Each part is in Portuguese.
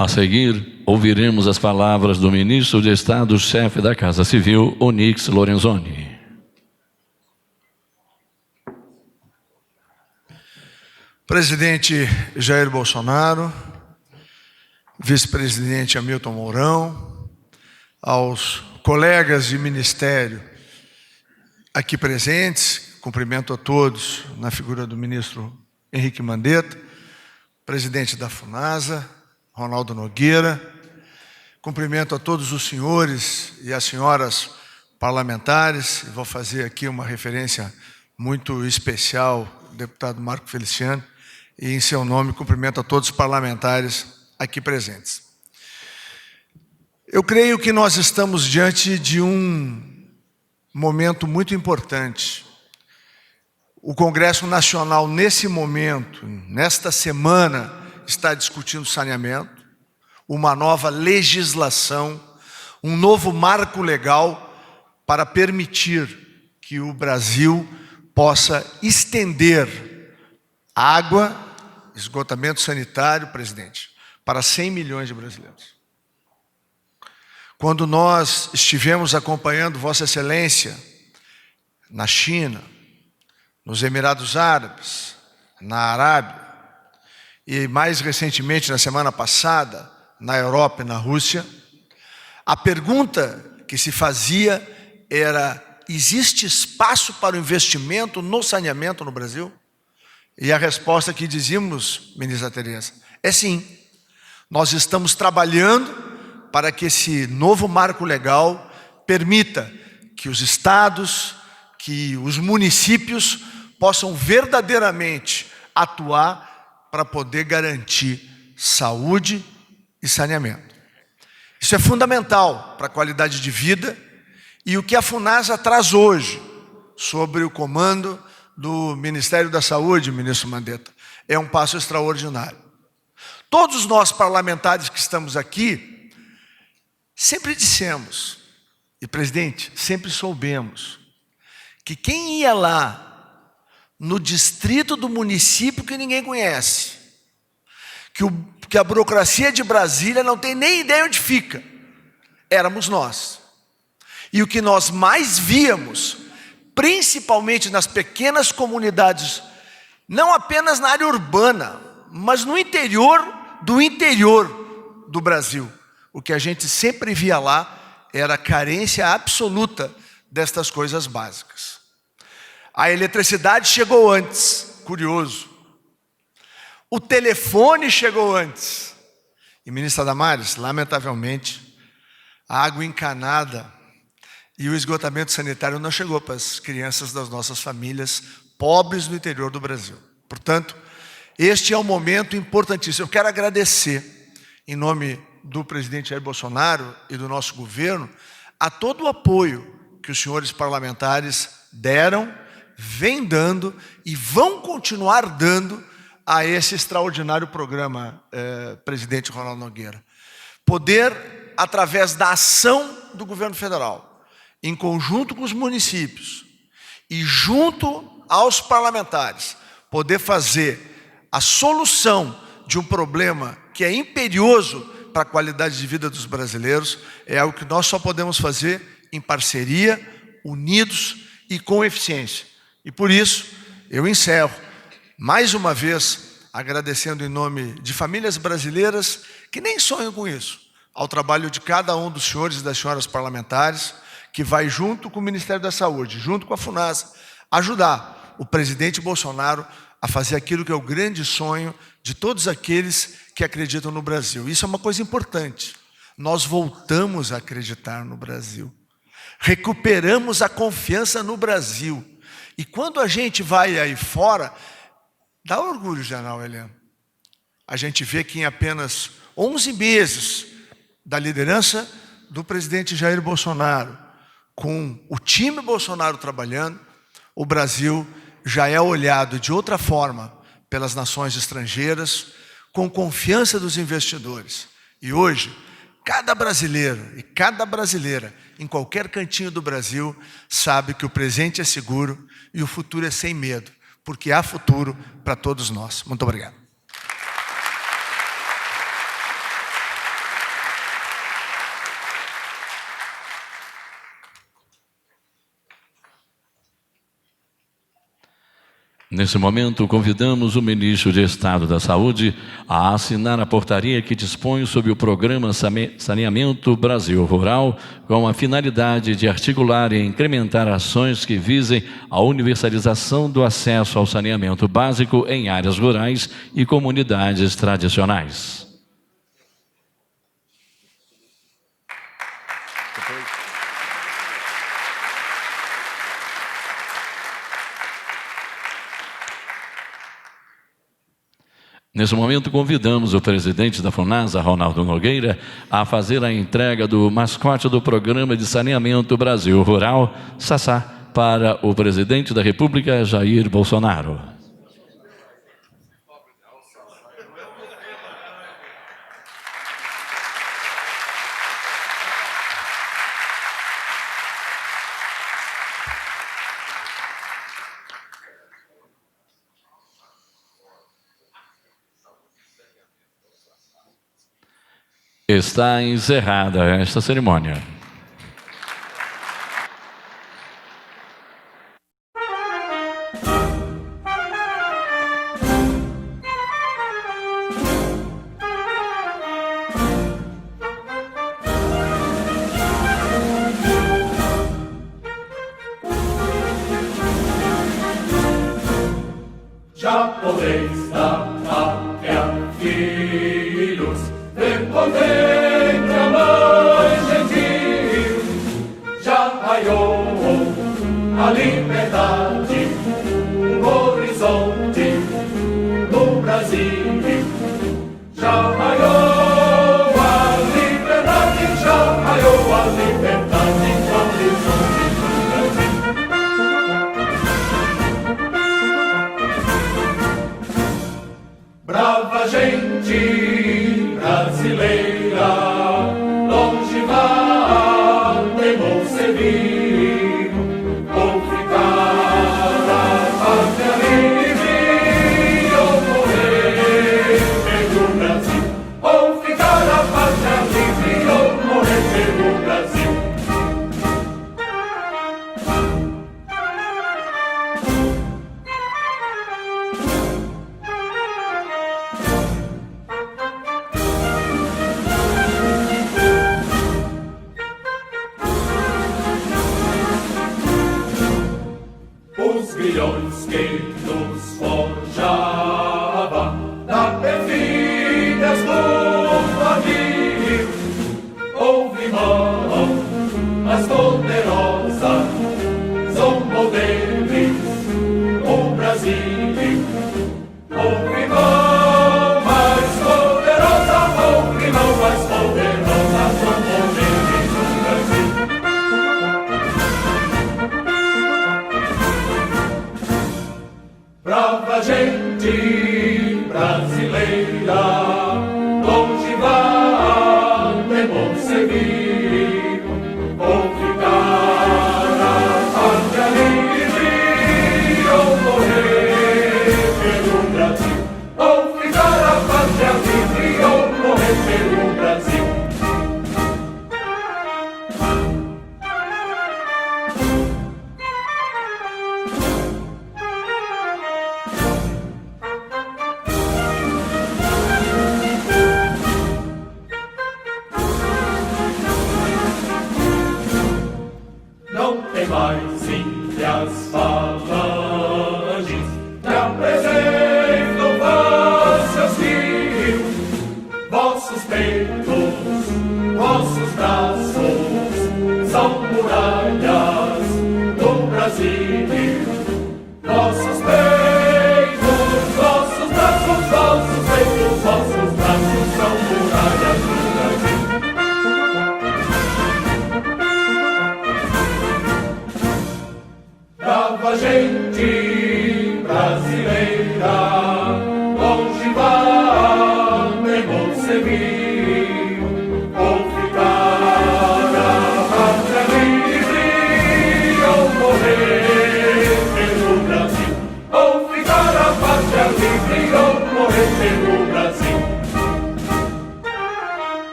A seguir, ouviremos as palavras do ministro de Estado, chefe da Casa Civil, Onyx Lorenzoni. Presidente Jair Bolsonaro, vice-presidente Hamilton Mourão, aos colegas de ministério aqui presentes, cumprimento a todos na figura do ministro Henrique Mandetta, presidente da FUNASA, Ronaldo Nogueira, cumprimento a todos os senhores e as senhoras parlamentares, e vou fazer aqui uma referência muito especial ao deputado Marco Feliciano, e em seu nome cumprimento a todos os parlamentares aqui presentes. Eu creio que nós estamos diante de um momento muito importante. O Congresso Nacional, nesse momento, nesta semana, está discutindo saneamento, uma nova legislação, um novo marco legal para permitir que o Brasil possa estender água, esgotamento sanitário, presidente, para 100 milhões de brasileiros. Quando nós estivemos acompanhando Vossa Excelência na China, nos Emirados Árabes, na Arábia, e mais recentemente, na semana passada, na Europa e na Rússia, a pergunta que se fazia era: existe espaço para o investimento no saneamento no Brasil? E a resposta que dizíamos, ministra Tereza, é sim. Nós estamos trabalhando para que esse novo marco legal permita que os estados, que os municípios possam verdadeiramente atuar para poder garantir saúde e saneamento. Isso é fundamental para a qualidade de vida, e o que a FUNASA traz hoje, sobre o comando do Ministério da Saúde, ministro Mandetta, é um passo extraordinário. Todos nós parlamentares que estamos aqui, sempre dissemos, e presidente, sempre soubemos, que quem ia lá no distrito do município que ninguém conhece, que a burocracia de Brasília não tem nem ideia onde fica, éramos nós. E o que nós mais víamos, principalmente nas pequenas comunidades, não apenas na área urbana, mas no interior do Brasil, o que a gente sempre via lá era a carência absoluta destas coisas básicas. A eletricidade chegou antes, curioso. O telefone chegou antes. E, ministra Damares, lamentavelmente, a água encanada e o esgotamento sanitário não chegou para as crianças das nossas famílias pobres no interior do Brasil. Portanto, este é um momento importantíssimo. Eu quero agradecer, em nome do presidente Jair Bolsonaro e do nosso governo, a todo o apoio que os senhores parlamentares deram, vêm dando e vão continuar dando a esse extraordinário programa, presidente Ronaldo Nogueira. Poder, através da ação do governo federal, em conjunto com os municípios e junto aos parlamentares, poder fazer a solução de um problema que é imperioso para a qualidade de vida dos brasileiros, é algo que nós só podemos fazer em parceria, unidos e com eficiência. E por isso, eu encerro, mais uma vez, agradecendo em nome de famílias brasileiras que nem sonham com isso, ao trabalho de cada um dos senhores e das senhoras parlamentares, que vai junto com o Ministério da Saúde, junto com a FUNASA, ajudar o presidente Bolsonaro a fazer aquilo que é o grande sonho de todos aqueles que acreditam no Brasil. Isso é uma coisa importante. Nós voltamos a acreditar no Brasil. Recuperamos a confiança no Brasil. E quando a gente vai aí fora, dá orgulho, general Heleno. A gente vê que em apenas 11 meses da liderança do presidente Jair Bolsonaro, com o time Bolsonaro trabalhando, o Brasil já é olhado de outra forma pelas nações estrangeiras, com confiança dos investidores. E hoje, cada brasileiro e cada brasileira, em qualquer cantinho do Brasil, sabe que o presente é seguro e o futuro é sem medo, porque há futuro para todos nós. Muito obrigado. Nesse momento, convidamos o Ministro de Estado da Saúde a assinar a portaria que dispõe sobre o Programa Saneamento Brasil Rural, com a finalidade de articular e incrementar ações que visem a universalização do acesso ao saneamento básico em áreas rurais e comunidades tradicionais. Nesse momento, convidamos o presidente da FUNASA, Ronaldo Nogueira, a fazer a entrega do mascote do Programa de Saneamento Brasil Rural, Sassá, para o presidente da República, Jair Bolsonaro. Está encerrada esta cerimônia. Já podeis dar pátria, filhos, vergonha a mãe gentil, já raiou a liberdade, um horizonte no Brasil. Já raiou a liberdade, já raiou a liberdade, no horizonte do Brasil. Brava gente brasileira, longe vá, temor servir, ou ficar a pátria livre, ou morrer pelo Brasil, ou ficar a pátria livre, ou morrer pelo Brasil. Os grilhões que nos forjava da perfídias do navio, houve mão mais poderosa, zombou deles o Brasil. Houve mão mais poderosa, houve mão mais poderosa, zombou deles o Brasil. Brava gente brasileira, longe vá, temor servir, ou ficar a pátria livre, ou morrer pelo Brasil, ou ficar a pátria livre, ou morrer pelo Brasil.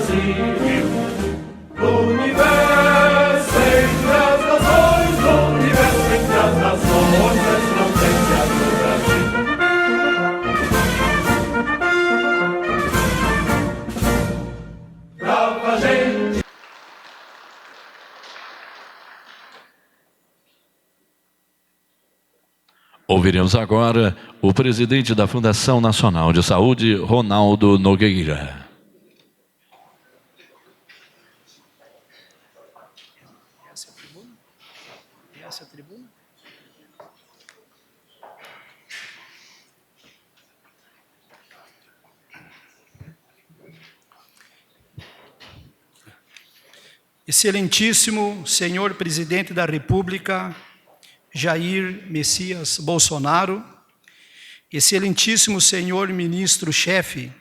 Brasil. No universo entre as nações, no universo entre as nações, excelência do Brasil. Brava gente. Ouviremos agora o presidente da Fundação Nacional de Saúde, Ronaldo Nogueira. Essa tribuna? Excelentíssimo Senhor Presidente da República, Jair Messias Bolsonaro, Excelentíssimo Senhor Ministro-Chefe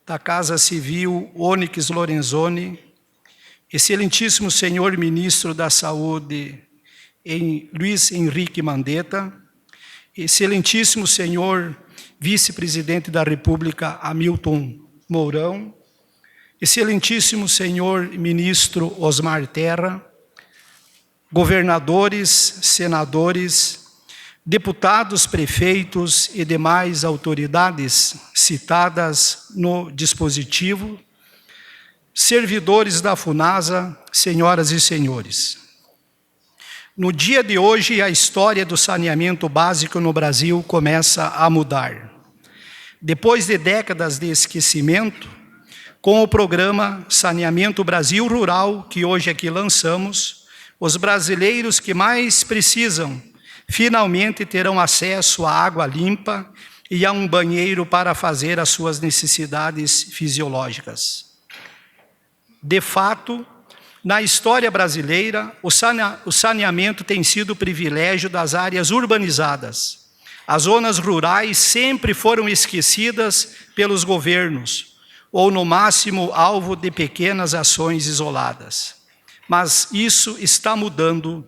da Casa Civil, Onyx Lorenzoni, Excelentíssimo Senhor Ministro da Saúde, Luiz Henrique Mandetta, Excelentíssimo Senhor Vice-Presidente da República, Hamilton Mourão, Excelentíssimo Senhor Ministro Osmar Terra, governadores, senadores, deputados, prefeitos e demais autoridades citadas no dispositivo, servidores da FUNASA, senhoras e senhores. No dia de hoje, a história do saneamento básico no Brasil começa a mudar. Depois de décadas de esquecimento, com o programa Saneamento Brasil Rural, que hoje aqui lançamos, os brasileiros que mais precisam finalmente terão acesso à água limpa e a um banheiro para fazer as suas necessidades fisiológicas. De fato, na história brasileira, o saneamento tem sido o privilégio das áreas urbanizadas. As zonas rurais sempre foram esquecidas pelos governos, ou no máximo alvo de pequenas ações isoladas. Mas isso está mudando.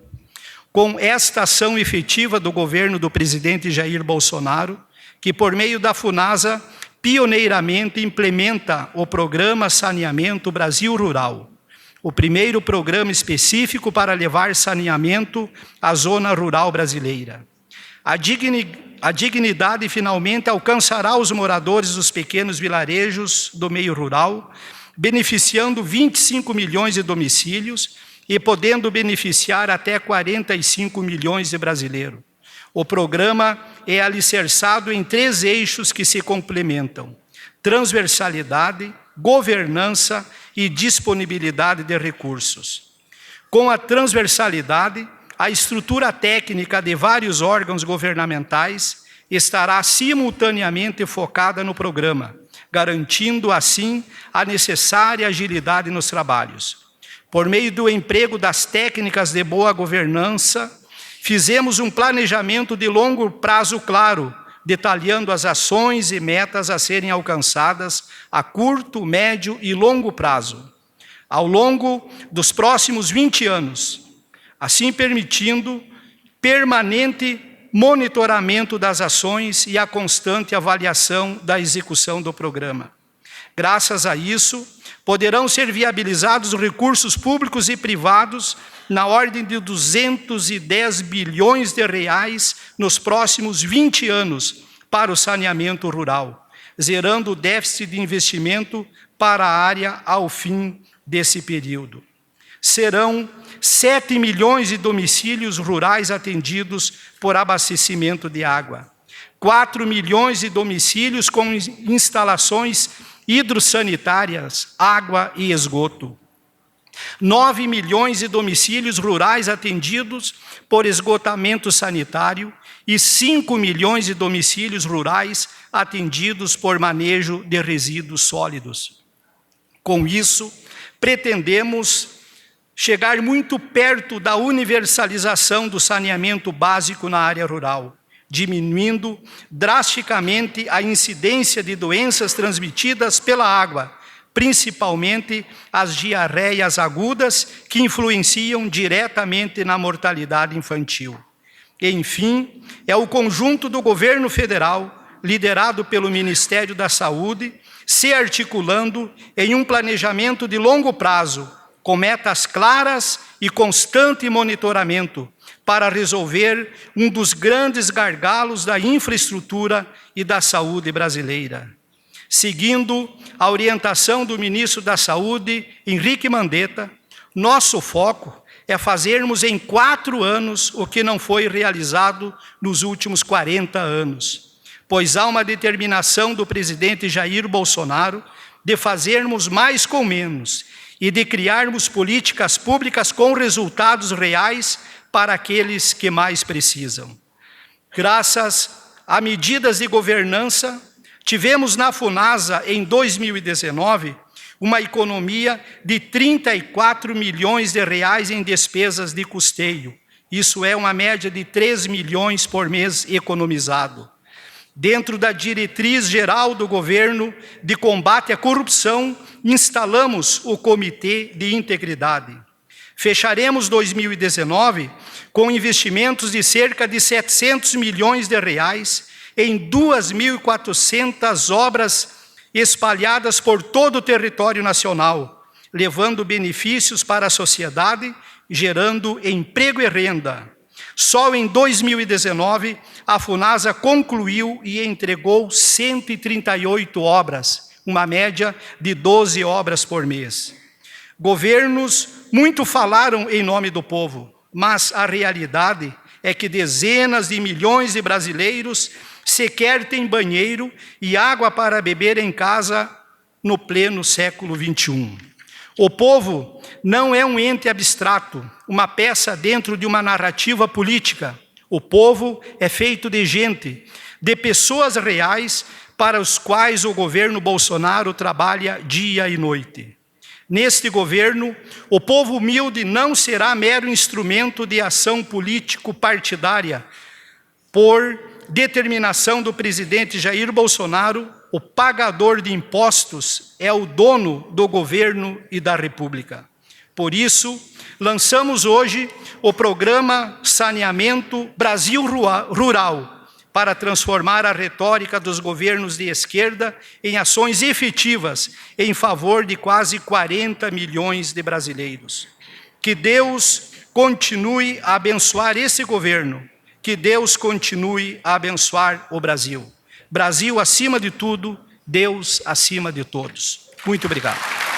Com esta ação efetiva do governo do presidente Jair Bolsonaro, que por meio da FUNASA, pioneiramente implementa o programa Saneamento Brasil Rural, o primeiro programa específico para levar saneamento à zona rural brasileira. A dignidade finalmente alcançará os moradores dos pequenos vilarejos do meio rural, beneficiando 25 milhões de domicílios e podendo beneficiar até 45 milhões de brasileiros. O programa é alicerçado em 3 eixos que se complementam: transversalidade, governança e disponibilidade de recursos. Com a transversalidade, a estrutura técnica de vários órgãos governamentais estará simultaneamente focada no programa, garantindo assim a necessária agilidade nos trabalhos. Por meio do emprego das técnicas de boa governança, fizemos um planejamento de longo prazo claro, detalhando as ações e metas a serem alcançadas a curto, médio e longo prazo, ao longo dos próximos 20 anos, assim permitindo permanente monitoramento das ações e a constante avaliação da execução do programa. Graças a isso, poderão ser viabilizados recursos públicos e privados na ordem de 210 bilhões de reais nos próximos 20 anos para o saneamento rural, zerando o déficit de investimento para a área ao fim desse período. Serão 7 milhões de domicílios rurais atendidos por abastecimento de água, 4 milhões de domicílios com instalações hidrossanitárias, água e esgoto, 9 milhões de domicílios rurais atendidos por esgotamento sanitário e 5 milhões de domicílios rurais atendidos por manejo de resíduos sólidos. Com isso, pretendemos chegar muito perto da universalização do saneamento básico na área rural, diminuindo drasticamente a incidência de doenças transmitidas pela água, principalmente as diarreias agudas, que influenciam diretamente na mortalidade infantil. Enfim, é o conjunto do governo federal, liderado pelo Ministério da Saúde, se articulando em um planejamento de longo prazo, com metas claras e constante monitoramento, para resolver um dos grandes gargalos da infraestrutura e da saúde brasileira. Seguindo a orientação do ministro da Saúde, Henrique Mandetta, nosso foco é fazermos em 4 anos o que não foi realizado nos últimos 40 anos, pois há uma determinação do presidente Jair Bolsonaro de fazermos mais com menos e de criarmos políticas públicas com resultados reais para aqueles que mais precisam. Graças a medidas de governança, tivemos na FUNASA, em 2019, uma economia de 34 milhões de reais em despesas de custeio. Isso é uma média de 3 milhões por mês economizado. Dentro da diretriz geral do governo de combate à corrupção, instalamos o Comitê de Integridade. Fecharemos 2019 com investimentos de cerca de 700 milhões de reais em 2.400 obras espalhadas por todo o território nacional, levando benefícios para a sociedade, gerando emprego e renda. Só em 2019, a FUNASA concluiu e entregou 138 obras, uma média de 12 obras por mês. Governos muito falaram em nome do povo, mas a realidade é que dezenas de milhões de brasileiros sequer têm banheiro e água para beber em casa no pleno século XXI. O povo não é um ente abstrato, uma peça dentro de uma narrativa política. O povo é feito de gente, de pessoas reais para os quais o governo Bolsonaro trabalha dia e noite. Neste governo, o povo humilde não será mero instrumento de ação político-partidária. Por determinação do presidente Jair Bolsonaro, o pagador de impostos é o dono do governo e da República. Por isso, lançamos hoje o programa Saneamento Brasil Rural, para transformar a retórica dos governos de esquerda em ações efetivas em favor de quase 40 milhões de brasileiros. Que Deus continue a abençoar esse governo, que Deus continue a abençoar o Brasil. Brasil acima de tudo, Deus acima de todos. Muito obrigado.